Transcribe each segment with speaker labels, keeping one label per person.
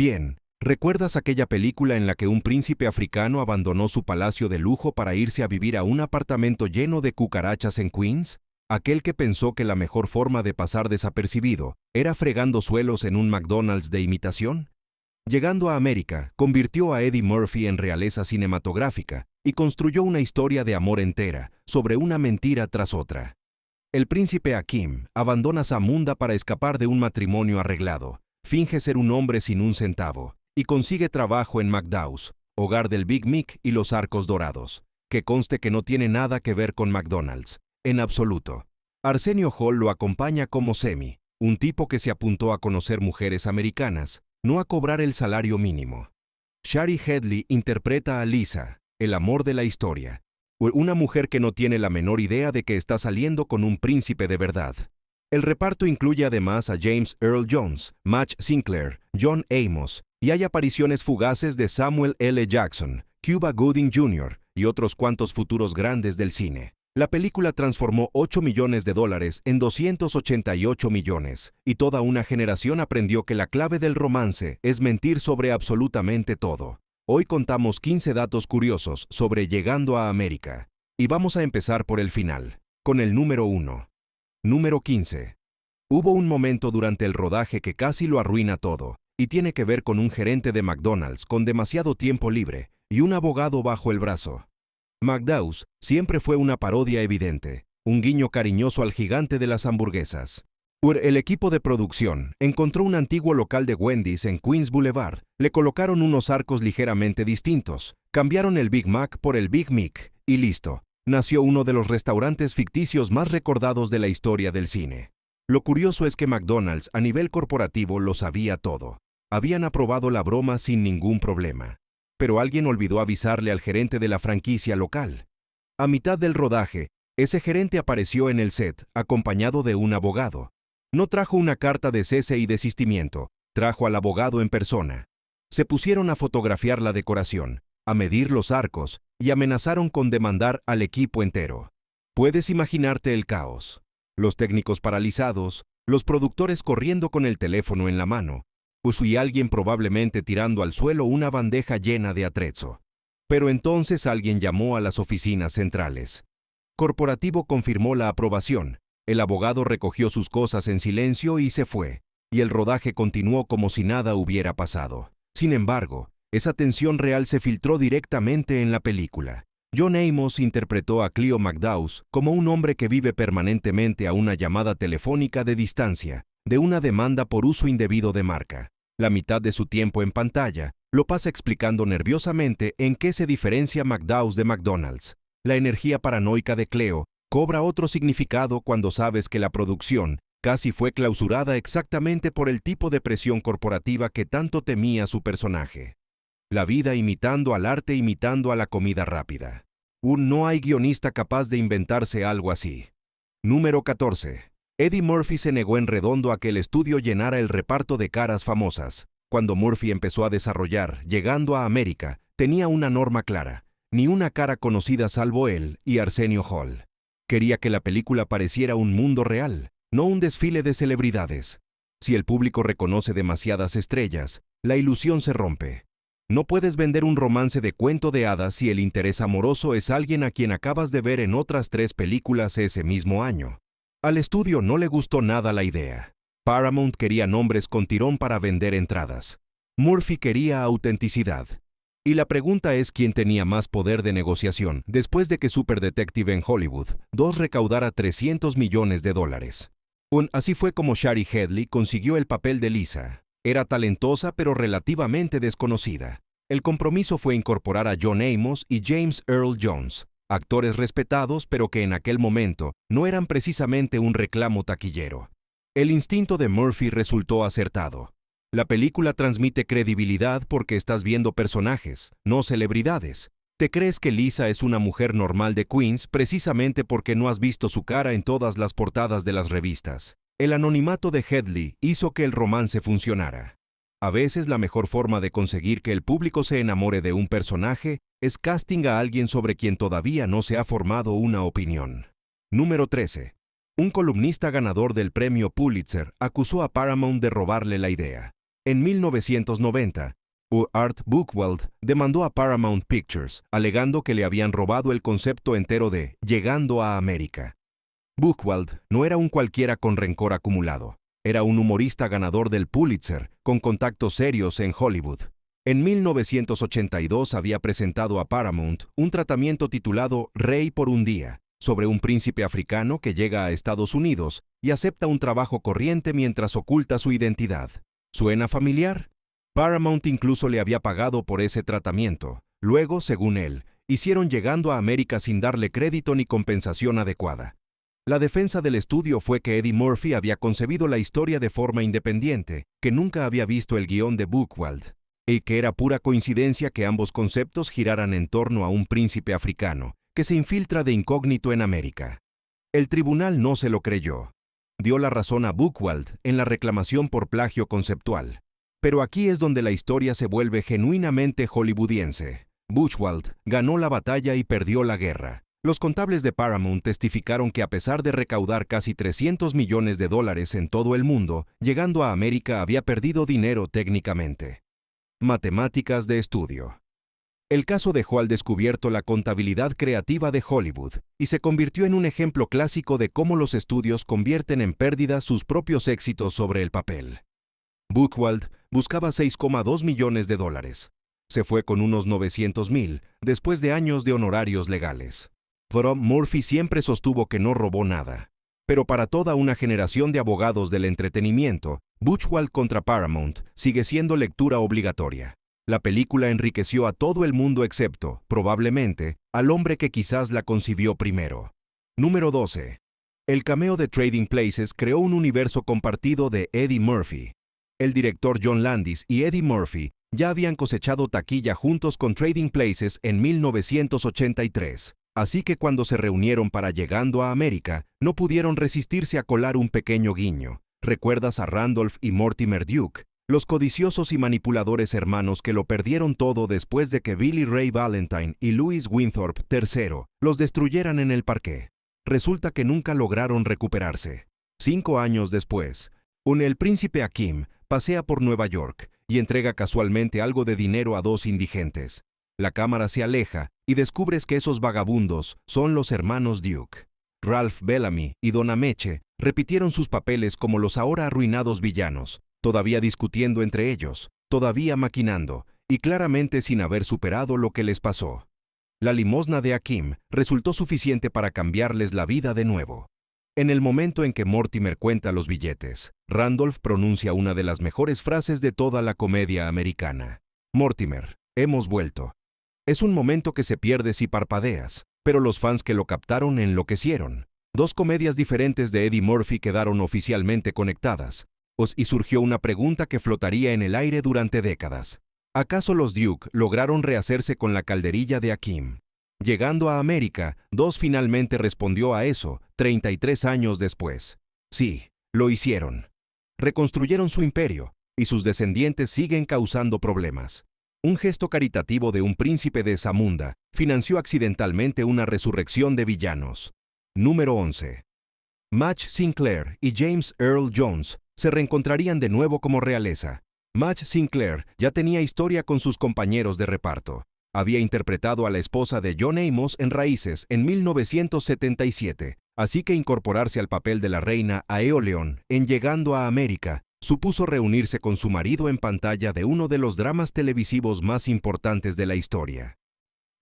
Speaker 1: Bien, ¿recuerdas aquella película en la que un príncipe africano abandonó su palacio de lujo para irse a vivir a un apartamento lleno de cucarachas en Queens? Aquel que pensó que la mejor forma de pasar desapercibido era fregando suelos en un McDonald's de imitación. Llegando a América, convirtió a Eddie Murphy en realeza cinematográfica y construyó una historia de amor entera, sobre una mentira tras otra. El príncipe Akeem abandona Zamunda para escapar de un matrimonio arreglado, finge ser un hombre sin un centavo, y consigue trabajo en McDowell's, hogar del Big Mick y los Arcos Dorados, que conste que no tiene nada que ver con McDonald's, en absoluto. Arsenio Hall lo acompaña como Semi, un tipo que se apuntó a conocer mujeres americanas, no a cobrar el salario mínimo. Shari Headley interpreta a Lisa, el amor de la historia, una mujer que no tiene la menor idea de que está saliendo con un príncipe de verdad. El reparto incluye además a James Earl Jones, Madge Sinclair, John Amos, y hay apariciones fugaces de Samuel L. Jackson, Cuba Gooding Jr. y otros cuantos futuros grandes del cine. La película transformó $8 millones en 288 millones, y toda una generación aprendió que la clave del romance es mentir sobre absolutamente todo. Hoy contamos 15 datos curiosos sobre Llegando a América, y vamos a empezar por el final, con el número 1. Número 15. Hubo un momento durante el rodaje que casi lo arruina todo, y tiene que ver con un gerente de McDonald's con demasiado tiempo libre y un abogado bajo el brazo. McDowell's siempre fue una parodia evidente, un guiño cariñoso al gigante de las hamburguesas. El equipo de producción encontró un antiguo local de Wendy's en Queens Boulevard, le colocaron unos arcos ligeramente distintos, cambiaron el Big Mac por el Big Mick, y listo, nació uno de los restaurantes ficticios más recordados de la historia del cine. Lo curioso es que McDonald's a nivel corporativo lo sabía todo. Habían aprobado la broma sin ningún problema. Pero alguien olvidó avisarle al gerente de la franquicia local. A mitad del rodaje, ese gerente apareció en el set, acompañado de un abogado. No trajo una carta de cese y desistimiento, trajo al abogado en persona. Se pusieron a fotografiar la decoración, a medir los arcos, y amenazaron con demandar al equipo entero. Puedes imaginarte el caos. Los técnicos paralizados, los productores corriendo con el teléfono en la mano, y alguien probablemente tirando al suelo una bandeja llena de atrezzo. Pero entonces alguien llamó a las oficinas centrales. Corporativo confirmó la aprobación, el abogado recogió sus cosas en silencio y se fue, y el rodaje continuó como si nada hubiera pasado. Sin embargo, esa tensión real se filtró directamente en la película. John Amos interpretó a Cleo McDowell como un hombre que vive permanentemente a una llamada telefónica de distancia, de una demanda por uso indebido de marca. La mitad de su tiempo en pantalla lo pasa explicando nerviosamente en qué se diferencia McDowell's de McDonald's. La energía paranoica de Cleo cobra otro significado cuando sabes que la producción casi fue clausurada exactamente por el tipo de presión corporativa que tanto temía su personaje. La vida imitando al arte imitando a la comida rápida. No hay guionista capaz de inventarse algo así. Número 14. Eddie Murphy se negó en redondo a que el estudio llenara el reparto de caras famosas. Cuando Murphy empezó a desarrollar Llegando a América, tenía una norma clara: ni una cara conocida salvo él y Arsenio Hall. Quería que la película pareciera un mundo real, no un desfile de celebridades. Si el público reconoce demasiadas estrellas, la ilusión se rompe. No puedes vender un romance de cuento de hadas si el interés amoroso es alguien a quien acabas de ver en otras 3 películas ese mismo año. Al estudio no le gustó nada la idea. Paramount quería nombres con tirón para vender entradas. Murphy quería autenticidad. Y la pregunta es quién tenía más poder de negociación después de que Super Detective en Hollywood 2 recaudara $300 millones. Así fue como Shari Headley consiguió el papel de Lisa. Era talentosa pero relativamente desconocida. El compromiso fue incorporar a John Amos y James Earl Jones, actores respetados pero que en aquel momento no eran precisamente un reclamo taquillero. El instinto de Murphy resultó acertado. La película transmite credibilidad porque estás viendo personajes, no celebridades. Te crees que Lisa es una mujer normal de Queens precisamente porque no has visto su cara en todas las portadas de las revistas. El anonimato de Headley hizo que el romance funcionara. A veces la mejor forma de conseguir que el público se enamore de un personaje es casting a alguien sobre quien todavía no se ha formado una opinión. Número 13. Un columnista ganador del premio Pulitzer acusó a Paramount de robarle la idea. En 1990, Art Buchwald demandó a Paramount Pictures, alegando que le habían robado el concepto entero de Llegando a América. Buchwald no era un cualquiera con rencor acumulado. Era un humorista ganador del Pulitzer, con contactos serios en Hollywood. En 1982 había presentado a Paramount un tratamiento titulado Rey por un día, sobre un príncipe africano que llega a Estados Unidos y acepta un trabajo corriente mientras oculta su identidad. ¿Suena familiar? Paramount incluso le había pagado por ese tratamiento. Luego, según él, hicieron Llegando a América sin darle crédito ni compensación adecuada. La defensa del estudio fue que Eddie Murphy había concebido la historia de forma independiente, que nunca había visto el guión de Buchwald, y que era pura coincidencia que ambos conceptos giraran en torno a un príncipe africano, que se infiltra de incógnito en América. El tribunal no se lo creyó. Dio la razón a Buchwald en la reclamación por plagio conceptual. Pero aquí es donde la historia se vuelve genuinamente hollywoodiense. Buchwald ganó la batalla y perdió la guerra. Los contables de Paramount testificaron que a pesar de recaudar casi $300 millones en todo el mundo, Llegando a América había perdido dinero técnicamente. Matemáticas de estudio. El caso dejó al descubierto la contabilidad creativa de Hollywood y se convirtió en un ejemplo clásico de cómo los estudios convierten en pérdida sus propios éxitos sobre el papel. Buchwald buscaba $6,2 millones. Se fue con unos $900,000 después de años de honorarios legales. Pero Murphy siempre sostuvo que no robó nada. Pero para toda una generación de abogados del entretenimiento, Buchwald contra Paramount sigue siendo lectura obligatoria. La película enriqueció a todo el mundo excepto, probablemente, al hombre que quizás la concibió primero. Número 12. El cameo de Trading Places creó un universo compartido de Eddie Murphy. El director John Landis y Eddie Murphy ya habían cosechado taquilla juntos con Trading Places en 1983, así que cuando se reunieron para Llegando a América, no pudieron resistirse a colar un pequeño guiño. ¿Recuerdas a Randolph y Mortimer Duke, los codiciosos y manipuladores hermanos que lo perdieron todo después de que Billy Ray Valentine y Louis Winthorpe III los destruyeran en el parqué? Resulta que nunca lograron recuperarse. 5 años después, el príncipe Akeem pasea por Nueva York y entrega casualmente algo de dinero a 2 indigentes. La cámara se aleja y descubres que esos vagabundos son los hermanos Duke. Ralph Bellamy y Don Ameche repitieron sus papeles como los ahora arruinados villanos, todavía discutiendo entre ellos, todavía maquinando, y claramente sin haber superado lo que les pasó. La limosna de Akeem resultó suficiente para cambiarles la vida de nuevo. En el momento en que Mortimer cuenta los billetes, Randolph pronuncia una de las mejores frases de toda la comedia americana. Mortimer, hemos vuelto. Es un momento que se pierde si parpadeas, pero los fans que lo captaron enloquecieron. 2 comedias diferentes de Eddie Murphy quedaron oficialmente conectadas, y surgió una pregunta que flotaría en el aire durante décadas. ¿Acaso los Duke lograron rehacerse con la calderilla de Akeem? Llegando a América, 2 finalmente respondió a eso, 33 años después. Sí, lo hicieron. Reconstruyeron su imperio, y sus descendientes siguen causando problemas. Un gesto caritativo de un príncipe de Zamunda financió accidentalmente una resurrección de villanos. Número 11. Madge Sinclair y James Earl Jones se reencontrarían de nuevo como realeza. Madge Sinclair ya tenía historia con sus compañeros de reparto. Había interpretado a la esposa de John Amos en Raíces en 1977, así que incorporarse al papel de la reina Aeolion en Llegando a América supuso reunirse con su marido en pantalla de uno de los dramas televisivos más importantes de la historia.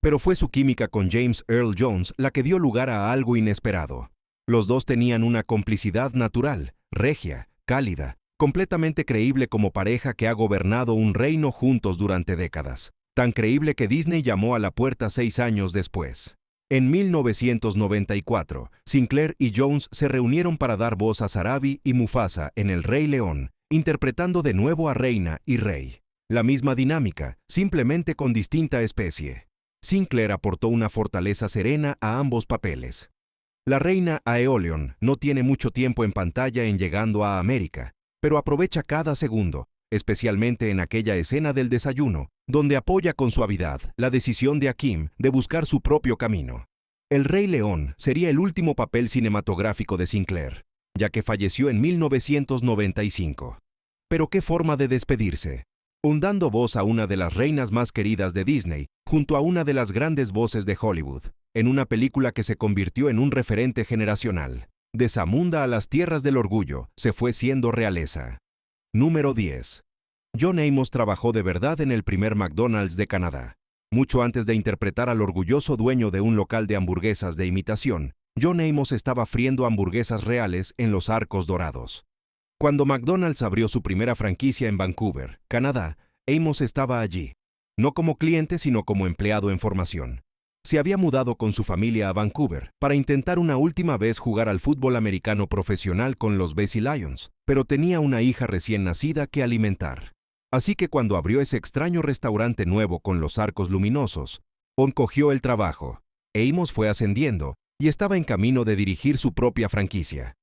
Speaker 1: Pero fue su química con James Earl Jones la que dio lugar a algo inesperado. Los dos tenían una complicidad natural, regia, cálida, completamente creíble como pareja que ha gobernado un reino juntos durante décadas. Tan creíble que Disney llamó a la puerta 6 años después. En 1994, Sinclair y Jones se reunieron para dar voz a Sarabi y Mufasa en El Rey León, interpretando de nuevo a reina y rey. La misma dinámica, simplemente con distinta especie. Sinclair aportó una fortaleza serena a ambos papeles. La reina Aeolion no tiene mucho tiempo en pantalla en Llegando a América, pero aprovecha cada segundo, especialmente en aquella escena del desayuno, donde apoya con suavidad la decisión de Akeem de buscar su propio camino. El Rey León sería el último papel cinematográfico de Sinclair, ya que falleció en 1995. Pero qué forma de despedirse. Dando voz a una de las reinas más queridas de Disney, junto a una de las grandes voces de Hollywood, en una película que se convirtió en un referente generacional. De Zamunda a las tierras del orgullo, se fue siendo realeza. Número 10. John Amos trabajó de verdad en el primer McDonald's de Canadá. Mucho antes de interpretar al orgulloso dueño de un local de hamburguesas de imitación, John Amos estaba friendo hamburguesas reales en los Arcos Dorados. Cuando McDonald's abrió su primera franquicia en Vancouver, Canadá, Amos estaba allí, no como cliente sino como empleado en formación. Se había mudado con su familia a Vancouver para intentar una última vez jugar al fútbol americano profesional con los BC Lions, pero tenía una hija recién nacida que alimentar. Así que cuando abrió ese extraño restaurante nuevo con los arcos luminosos, cogió el trabajo. Amos fue ascendiendo y estaba en camino de dirigir su propia franquicia.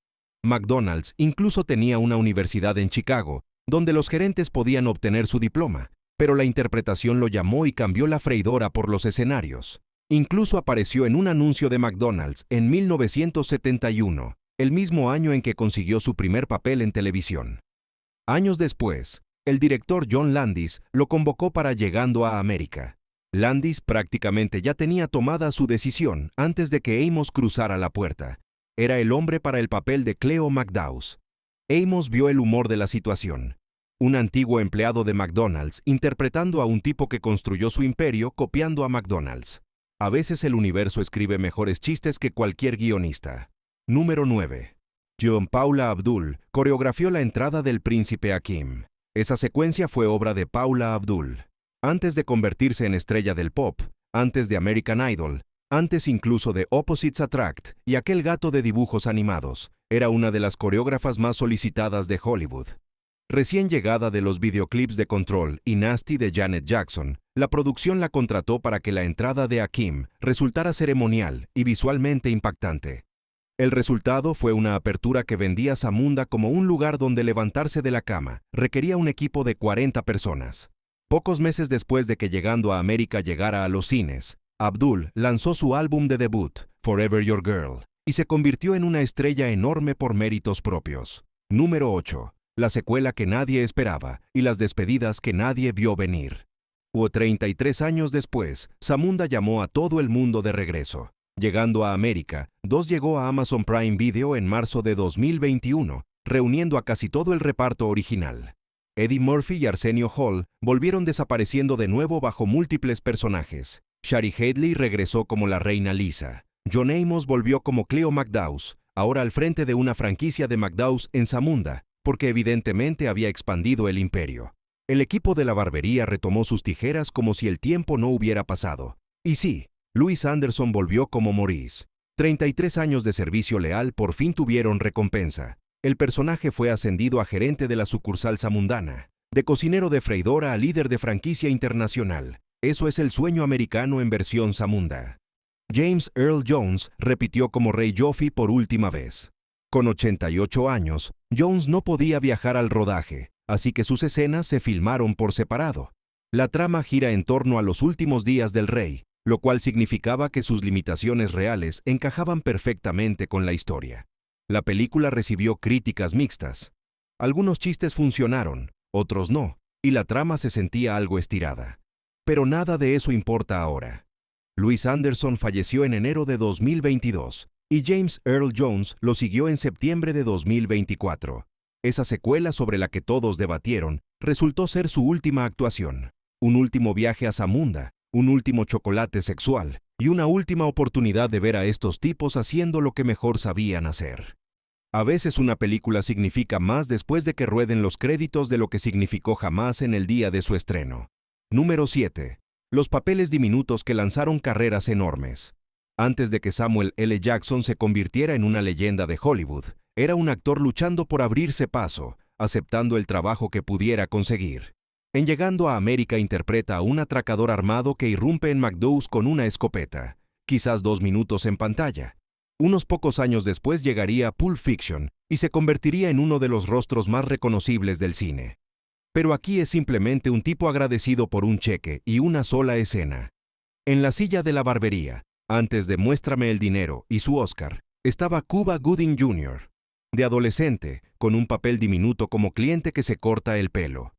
Speaker 1: McDonald's incluso tenía una universidad en Chicago, donde los gerentes podían obtener su diploma, pero la interpretación lo llamó y cambió la freidora por los escenarios. Incluso apareció en un anuncio de McDonald's en 1971, el mismo año en que consiguió su primer papel en televisión. Años después, el director John Landis lo convocó para Llegando a América. Landis prácticamente ya tenía tomada su decisión antes de que Amos cruzara la puerta. Era el hombre para el papel de Cleo McDowell. Amos vio el humor de la situación. Un antiguo empleado de McDonald's interpretando a un tipo que construyó su imperio copiando a McDonald's. A veces el universo escribe mejores chistes que cualquier guionista. Número 9. John Paula Abdul coreografió la entrada del príncipe Akeem. Esa secuencia fue obra de Paula Abdul. Antes de convertirse en estrella del pop, antes de American Idol, antes incluso de Opposites Attract y aquel gato de dibujos animados, era una de las coreógrafas más solicitadas de Hollywood. Recién llegada de los videoclips de Control y Nasty de Janet Jackson, la producción la contrató para que la entrada de Akeem resultara ceremonial y visualmente impactante. El resultado fue una apertura que vendía Zamunda como un lugar donde levantarse de la cama requería un equipo de 40 personas. Pocos meses después de que Llegando a América llegara a los cines, Abdul lanzó su álbum de debut, Forever Your Girl, y se convirtió en una estrella enorme por méritos propios. Número 8. La secuela que nadie esperaba y las despedidas que nadie vio venir. 33 años después, Zamunda llamó a todo el mundo de regreso. Llegando a América, 2 llegó a Amazon Prime Video en marzo de 2021, reuniendo a casi todo el reparto original. Eddie Murphy y Arsenio Hall volvieron desapareciendo de nuevo bajo múltiples personajes. Shari Headley regresó como la reina Lisa. John Amos volvió como Cleo McDowell, ahora al frente de una franquicia de McDowell's en Zamunda, porque evidentemente había expandido el imperio. El equipo de la barbería retomó sus tijeras como si el tiempo no hubiera pasado. Y sí, Louis Anderson volvió como Maurice. 33 años de servicio leal por fin tuvieron recompensa. El personaje fue ascendido a gerente de la sucursal zamundana, de cocinero de freidora a líder de franquicia internacional. Eso es el sueño americano en versión Zamunda. James Earl Jones repitió como Rey Joffrey por última vez. Con 88 años, Jones no podía viajar al rodaje, así que sus escenas se filmaron por separado. La trama gira en torno a los últimos días del rey, lo cual significaba que sus limitaciones reales encajaban perfectamente con la historia. La película recibió críticas mixtas. Algunos chistes funcionaron, otros no, y la trama se sentía algo estirada. Pero nada de eso importa ahora. Louis Anderson falleció en enero de 2022, y James Earl Jones lo siguió en septiembre de 2024. Esa secuela sobre la que todos debatieron resultó ser su última actuación. Un último viaje a Zamunda, un último chocolate sexual y una última oportunidad de ver a estos tipos haciendo lo que mejor sabían hacer. A veces una película significa más después de que rueden los créditos de lo que significó jamás en el día de su estreno. Número 7. Los papeles diminutos que lanzaron carreras enormes. Antes de que Samuel L. Jackson se convirtiera en una leyenda de Hollywood, era un actor luchando por abrirse paso, aceptando el trabajo que pudiera conseguir. En Llegando a América interpreta a un atracador armado que irrumpe en McDowell's con una escopeta, quizás 2 minutos en pantalla. Unos pocos años después llegaría Pulp Fiction y se convertiría en uno de los rostros más reconocibles del cine. Pero aquí es simplemente un tipo agradecido por un cheque y una sola escena. En la silla de la barbería, antes de Muéstrame el dinero y su Oscar, estaba Cuba Gooding Jr. de adolescente, con un papel diminuto como cliente que se corta el pelo.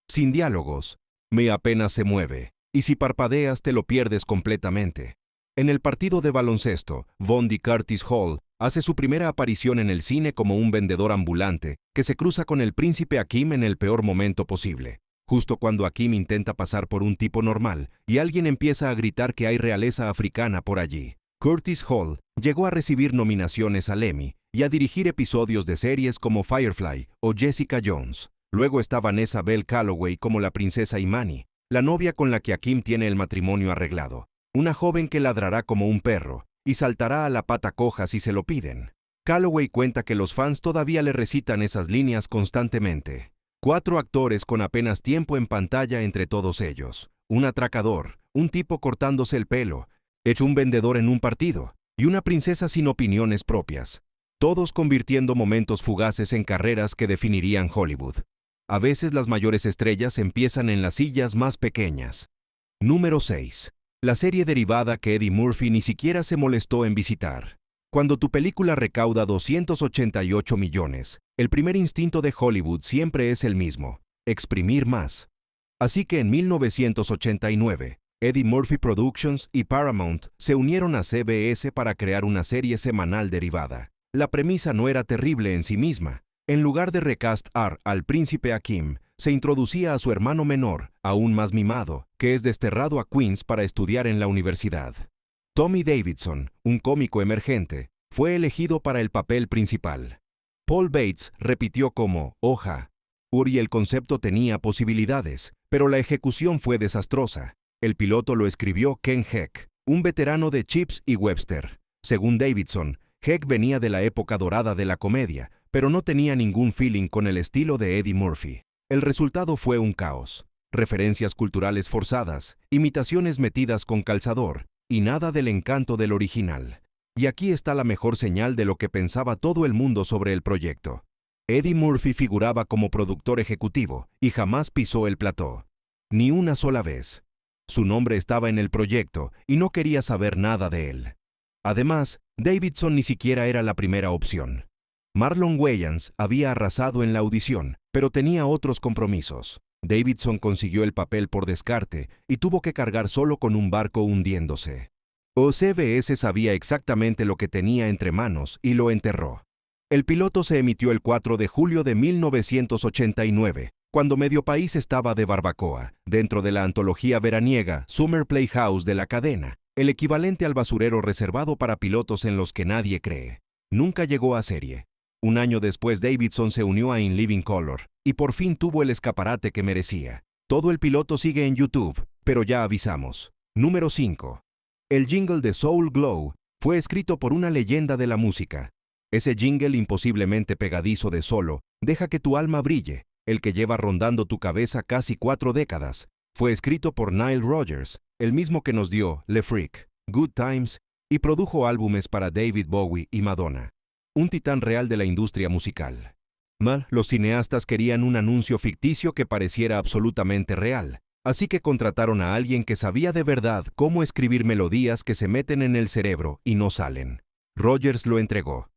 Speaker 1: Sin diálogos, me apenas se mueve, y si parpadeas te lo pierdes completamente. En el partido de baloncesto, Bondi Curtis Hall hace su primera aparición en el cine como un vendedor ambulante que se cruza con el príncipe Akeem en el peor momento posible. Justo cuando Akeem intenta pasar por un tipo normal y alguien empieza a gritar que hay realeza africana por allí. Curtis Hall llegó a recibir nominaciones al Emmy y a dirigir episodios de series como Firefly o Jessica Jones. Luego está Vanessa Bell Calloway como la princesa Imani, la novia con la que Akeem tiene el matrimonio arreglado. Una joven que ladrará como un perro y saltará a la pata coja si se lo piden. Calloway cuenta que los fans todavía le recitan esas líneas constantemente. 4 actores con apenas tiempo en pantalla entre todos ellos. Un atracador, un tipo cortándose el pelo, hecho un vendedor en un partido, y una princesa sin opiniones propias. Todos convirtiendo momentos fugaces en carreras que definirían Hollywood. A veces las mayores estrellas empiezan en las sillas más pequeñas. Número 6. La serie derivada que Eddie Murphy ni siquiera se molestó en visitar. Cuando tu película recauda 288 millones, el primer instinto de Hollywood siempre es el mismo: exprimir más. Así que en 1989, Eddie Murphy Productions y Paramount se unieron a CBS para crear una serie semanal derivada. La premisa no era terrible en sí misma. En lugar de recastar al príncipe Akeem, se introducía a su hermano menor, aún más mimado, que es desterrado a Queens para estudiar en la universidad. Tommy Davidson, un cómico emergente, fue elegido para el papel principal. Paul Bates repitió como Oja. Y el concepto tenía posibilidades, pero la ejecución fue desastrosa. El piloto lo escribió Ken Heck, un veterano de Chips y Webster. Según Davidson, Heck venía de la época dorada de la comedia, pero no tenía ningún feeling con el estilo de Eddie Murphy. El resultado fue un caos. Referencias culturales forzadas, imitaciones metidas con calzador, y nada del encanto del original. Y aquí está la mejor señal de lo que pensaba todo el mundo sobre el proyecto. Eddie Murphy figuraba como productor ejecutivo y jamás pisó el plató. Ni una sola vez. Su nombre estaba en el proyecto y no quería saber nada de él. Además, Davidson ni siquiera era la primera opción. Marlon Wayans había arrasado en la audición, pero tenía otros compromisos. Davidson consiguió el papel por descarte y tuvo que cargar solo con un barco hundiéndose. CBS sabía exactamente lo que tenía entre manos y lo enterró. El piloto se emitió el 4 de julio de 1989, cuando medio país estaba de barbacoa, dentro de la antología veraniega Summer Playhouse de la cadena, el equivalente al basurero reservado para pilotos en los que nadie cree. Nunca llegó a serie. Un año después Davidson se unió a In Living Color y por fin tuvo el escaparate que merecía. Todo el piloto sigue en YouTube, pero ya avisamos. Número 5. El jingle de Soul Glow fue escrito por una leyenda de la música. Ese jingle imposiblemente pegadizo de solo, Deja que tu alma brille, el que lleva rondando tu cabeza casi 4 décadas, fue escrito por Nile Rodgers, el mismo que nos dio Le Freak, Good Times, y produjo álbumes para David Bowie y Madonna. Un titán real de la industria musical. Los cineastas querían un anuncio ficticio que pareciera absolutamente real, así que contrataron a alguien que sabía de verdad cómo escribir melodías que se meten en el cerebro y no salen. Rodgers lo entregó.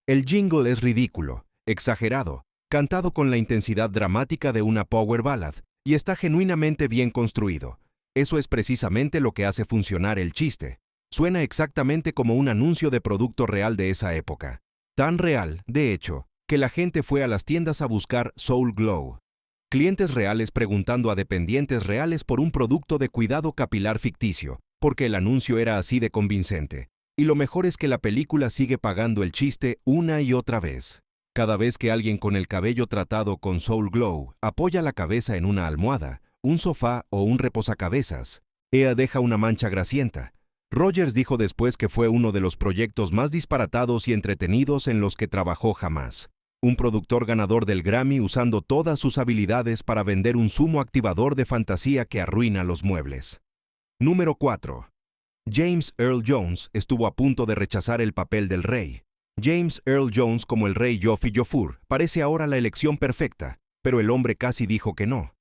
Speaker 1: El jingle es ridículo, exagerado, cantado con la intensidad dramática de una power ballad, y está genuinamente bien construido. Eso es precisamente lo que hace funcionar el chiste. Suena exactamente como un anuncio de producto real de esa época. Tan real, de hecho, que la gente fue a las tiendas a buscar Soul Glow. Clientes reales preguntando a dependientes reales por un producto de cuidado capilar ficticio, porque el anuncio era así de convincente. Y lo mejor es que la película sigue pagando el chiste una y otra vez. Cada vez que alguien con el cabello tratado con Soul Glow apoya la cabeza en una almohada, un sofá o un reposacabezas, ella deja una mancha grasienta. Rodgers dijo después que fue uno de los proyectos más disparatados y entretenidos en los que trabajó jamás. Un productor ganador del Grammy usando todas sus habilidades para vender un zumo activador de fantasía que arruina los muebles. Número 4. James Earl Jones estuvo a punto de rechazar el papel del rey. James Earl Jones como el rey Joffrey Jofur parece ahora la elección perfecta, pero el hombre casi dijo que no.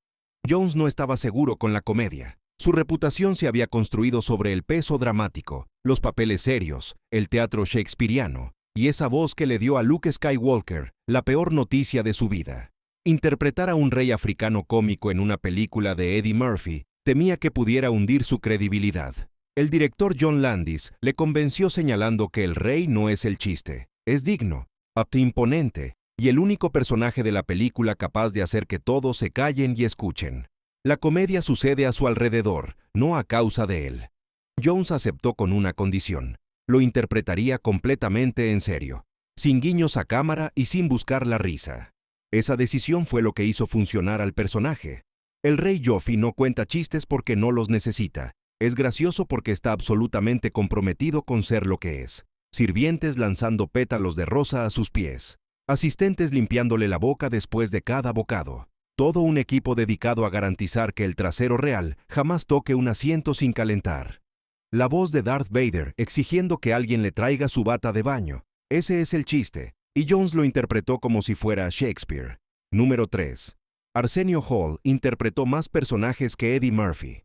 Speaker 1: Jones no estaba seguro con la comedia. Su reputación se había construido sobre el peso dramático, los papeles serios, el teatro shakespeariano, y esa voz que le dio a Luke Skywalker la peor noticia de su vida. Interpretar a un rey africano cómico en una película de Eddie Murphy temía que pudiera hundir su credibilidad. El director John Landis le convenció señalando que el rey no es el chiste, es digno, imponente, y el único personaje de la película capaz de hacer que todos se callen y escuchen. La comedia sucede a su alrededor, no a causa de él. Jones aceptó con una condición: lo interpretaría completamente en serio, sin guiños a cámara y sin buscar la risa. Esa decisión fue lo que hizo funcionar al personaje. El rey Joffrey no cuenta chistes porque no los necesita. Es gracioso porque está absolutamente comprometido con ser lo que es. Sirvientes lanzando pétalos de rosa a sus pies. Asistentes limpiándole la boca después de cada bocado. Todo un equipo dedicado a garantizar que el trasero real jamás toque un asiento sin calentar. La voz de Darth Vader exigiendo que alguien le traiga su bata de baño. Ese es el chiste, y Jones lo interpretó como si fuera Shakespeare. Número 3. Arsenio Hall interpretó más personajes que Eddie Murphy.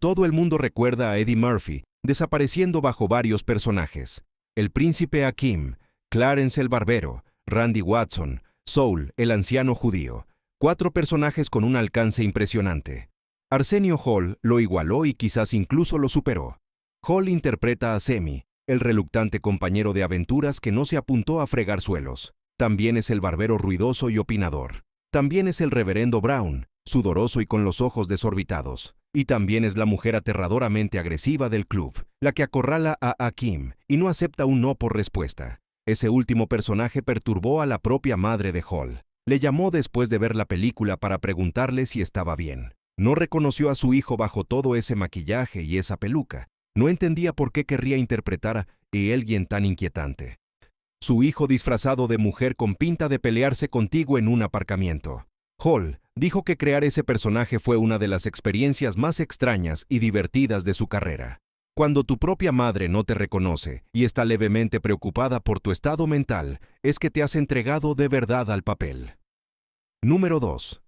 Speaker 1: Todo el mundo recuerda a Eddie Murphy desapareciendo bajo varios personajes. El príncipe Akeem, Clarence el barbero, Randy Watson, Saul, el anciano judío. 4 personajes con un alcance impresionante. Arsenio Hall lo igualó y quizás incluso lo superó. Hall interpreta a Semi, el reluctante compañero de aventuras que no se apuntó a fregar suelos. También es el barbero ruidoso y opinador. También es el reverendo Brown, sudoroso y con los ojos desorbitados. Y también es la mujer aterradoramente agresiva del club, la que acorrala a Akeem y no acepta un no por respuesta. Ese último personaje perturbó a la propia madre de Hall. Le llamó después de ver la película para preguntarle si estaba bien. No reconoció a su hijo bajo todo ese maquillaje y esa peluca. No entendía por qué querría interpretar a alguien tan inquietante. Su hijo disfrazado de mujer con pinta de pelearse contigo en un aparcamiento. Hall dijo que crear ese personaje fue una de las experiencias más extrañas y divertidas de su carrera. Cuando tu propia madre no te reconoce y está levemente preocupada por tu estado mental, es que te has entregado de verdad al papel. Número 2.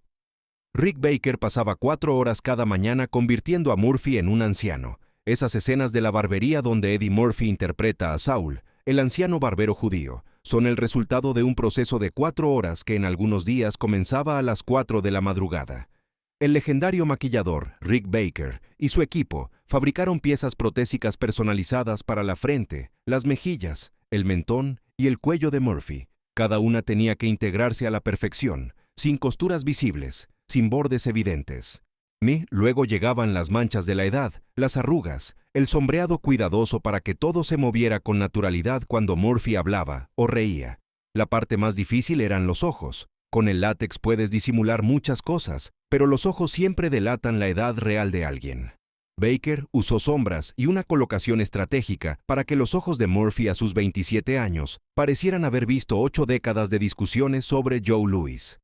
Speaker 1: Rick Baker pasaba 4 horas cada mañana convirtiendo a Murphy en un anciano. Esas escenas de la barbería donde Eddie Murphy interpreta a Saul, el anciano barbero judío, son el resultado de un proceso de 4 horas que en algunos días comenzaba a las 4 de la madrugada. El legendario maquillador, Rick Baker, y su equipo fabricaron piezas protésicas personalizadas para la frente, las mejillas, el mentón y el cuello de Murphy. Cada una tenía que integrarse a la perfección, sin costuras visibles, sin bordes evidentes. Luego llegaban las manchas de la edad, las arrugas, el sombreado cuidadoso para que todo se moviera con naturalidad cuando Murphy hablaba o reía. La parte más difícil eran los ojos. Con el látex puedes disimular muchas cosas, pero los ojos siempre delatan la edad real de alguien. Baker usó sombras y una colocación estratégica para que los ojos de Murphy a sus 27 años parecieran haber visto 8 décadas de discusiones sobre Joe Louis.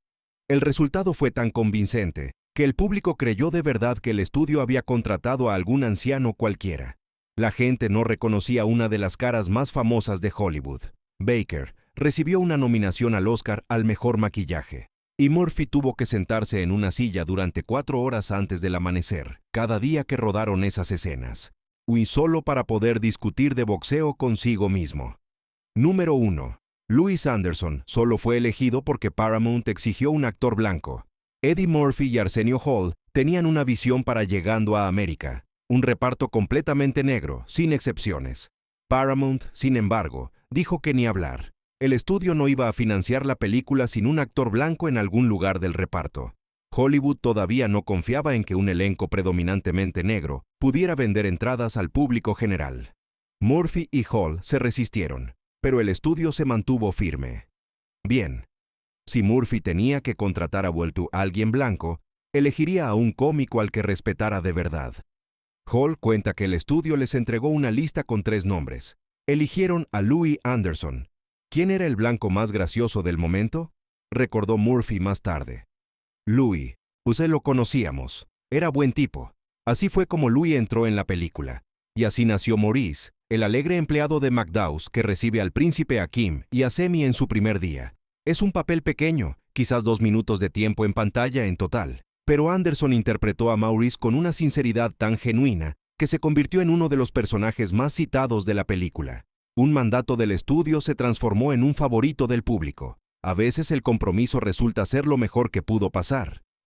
Speaker 1: El resultado fue tan convincente que el público creyó de verdad que el estudio había contratado a algún anciano cualquiera. La gente no reconocía una de las caras más famosas de Hollywood. Baker recibió una nominación al Oscar al mejor maquillaje, y Murphy tuvo que sentarse en una silla durante 4 horas antes del amanecer, cada día que rodaron esas escenas, y solo para poder discutir de boxeo consigo mismo. Número 1. Louis Anderson solo fue elegido porque Paramount exigió un actor blanco. Eddie Murphy y Arsenio Hall tenían una visión para Llegando a América, un reparto completamente negro, sin excepciones. Paramount, sin embargo, dijo que ni hablar. El estudio no iba a financiar la película sin un actor blanco en algún lugar del reparto. Hollywood todavía no confiaba en que un elenco predominantemente negro pudiera vender entradas al público general. Murphy y Hall se resistieron, pero el estudio se mantuvo firme. Bien. Si Murphy tenía que contratar a alguien blanco, elegiría a un cómico al que respetara de verdad. Hall cuenta que el estudio les entregó una lista con 3 nombres. Eligieron a Louis Anderson. ¿Quién era el blanco más gracioso del momento? Recordó Murphy más tarde. Louis, usted lo conocíamos. Era buen tipo. Así fue como Louis entró en la película. Y así nació Maurice, el alegre empleado de McDowell's que recibe al príncipe Akeem y a Semi en su primer día. Es un papel pequeño, quizás 2 minutos de tiempo en pantalla en total, pero Anderson interpretó a Maurice con una sinceridad tan genuina que se convirtió en uno de los personajes más citados de la película. Un mandato del estudio se transformó en un favorito del público. A veces el compromiso resulta ser lo mejor que pudo pasar.